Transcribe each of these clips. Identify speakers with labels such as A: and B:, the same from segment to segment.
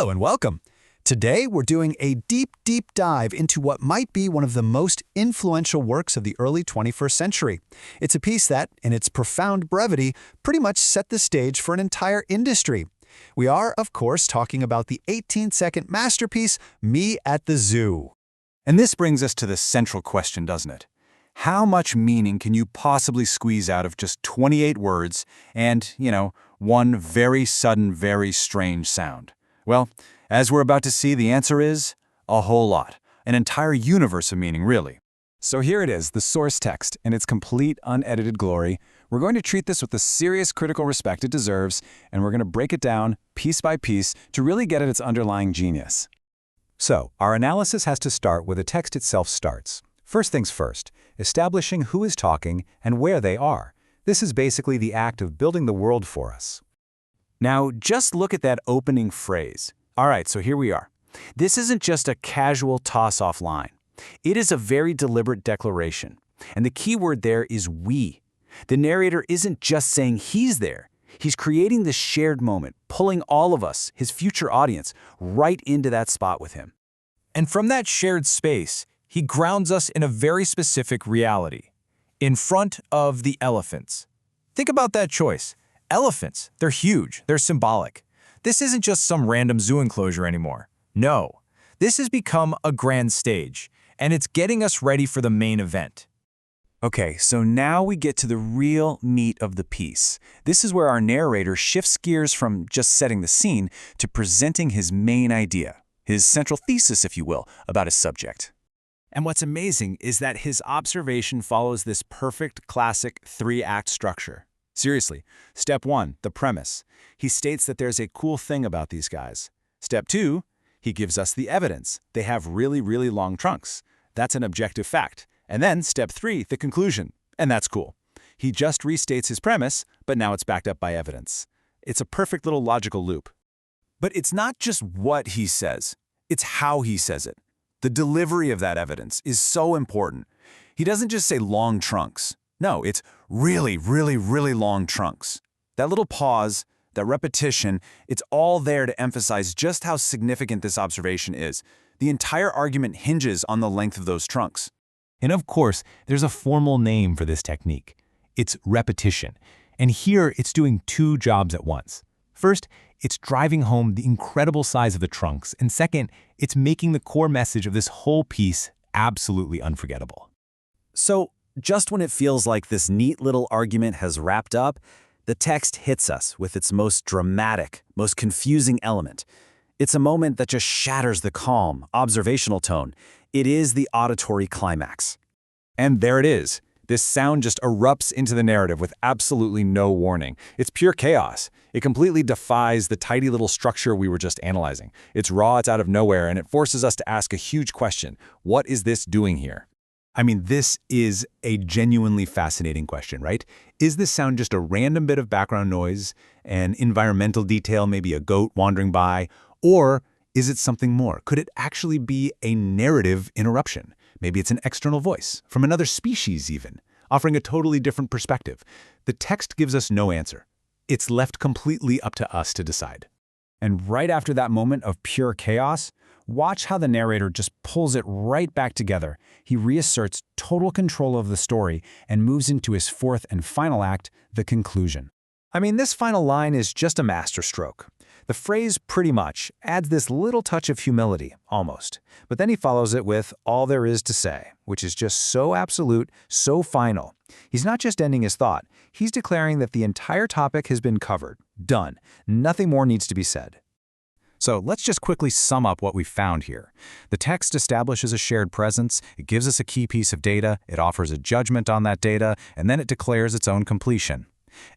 A: Hello and welcome. Today we're doing a deep dive into what might be one of the most influential works of the early 21st century. It's a piece that, in its profound brevity, pretty much set the stage for an entire industry. We are, of course, talking about the 18-second masterpiece, Me at the Zoo.
B: And this brings us to the central question, doesn't it? How much meaning can you possibly squeeze out of just 28 words and, one very sudden, very strange sound? Well, as we're about to see, the answer is a whole lot. An entire universe of meaning, really.
C: So here it is, the source text, in its complete, unedited glory. We're going to treat this with the serious critical respect it deserves, and we're going to break it down, piece by piece, to really get at its underlying genius. So, our analysis has to start where the text itself starts. First things first, establishing who is talking and where they are. This is basically the act of building the world for us.
B: Now, just look at that opening phrase. All right, so here we are. This isn't just a casual toss-off line. It is a very deliberate declaration. And the key word there is we. The narrator isn't just saying he's there. He's creating this shared moment, pulling all of us, his future audience, right into that spot with him.
D: And from that shared space, he grounds us in a very specific reality. In front of the elephants. Think about that choice. Elephants, they're huge, they're symbolic. This isn't just some random zoo enclosure anymore. No, this has become a grand stage, and it's getting us ready for the main event.
B: Okay, so now we get to the real meat of the piece. This is where our narrator shifts gears from just setting the scene to presenting his main idea, his central thesis, if you will, about his subject. And what's amazing is that his observation follows this perfect, classic three-act structure. Seriously, step 1, the premise. He states that there's a cool thing about these guys. Step 2, he gives us the evidence. They have really long trunks. That's an objective fact. And then step 3, the conclusion. And that's cool. He just restates his premise, but now it's backed up by evidence. It's a perfect little logical loop. But it's not just what he says, it's how he says it. The delivery of that evidence is so important. He doesn't just say long trunks. No, it's really long trunks. That little pause, that repetition, it's all there to emphasize just how significant this observation is. The entire argument hinges on the length of those trunks.
C: And of course, there's a formal name for this technique. It's repetition. And here, it's doing two jobs at once. First, it's driving home the incredible size of the trunks, and second, it's making the core message of this whole piece absolutely unforgettable.
E: So, just when it feels like this neat little argument has wrapped up, the text hits us with its most dramatic, most confusing element. It's a moment that just shatters the calm, observational tone. It is the auditory climax.
C: And there it is. This sound just erupts into the narrative with absolutely no warning. It's pure chaos. It completely defies the tidy little structure we were just analyzing. It's raw, it's out of nowhere, and it forces us to ask a huge question. What is this doing here? I mean, this is a genuinely fascinating question, right? Is this sound just a random bit of background noise, an environmental detail, maybe a goat wandering by, or is it something more? Could it actually be a narrative interruption? Maybe it's an external voice, from another species even, offering a totally different perspective. The text gives us no answer. It's left completely up to us to decide.
E: And right after that moment of pure chaos, watch how the narrator just pulls it right back together. He reasserts total control of the story and moves into his fourth and final act, the conclusion. I mean, this final line is just a masterstroke. The phrase pretty much adds this little touch of humility, almost. But then he follows it with all there is to say, which is just so absolute, so final. He's not just ending his thought, he's declaring that the entire topic has been covered, done. Nothing more needs to be said. So let's just quickly sum up what we found here. The text establishes a shared presence, it gives us a key piece of data, it offers a judgment on that data, and then it declares its own completion.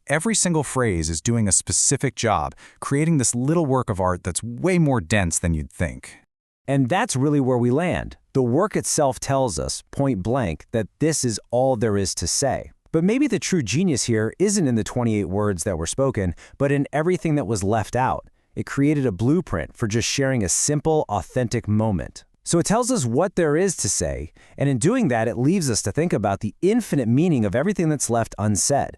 E: Every single phrase is doing a specific job, creating this little work of art that's way more dense than you'd think. And that's really where we land. The work itself tells us, point blank, that this is all there is to say. But maybe the true genius here isn't in the 28 words that were spoken, but in everything that was left out. It created a blueprint for just sharing a simple, authentic moment. So it tells us what there is to say, and in doing that, it leaves us to think about the infinite meaning of everything that's left unsaid.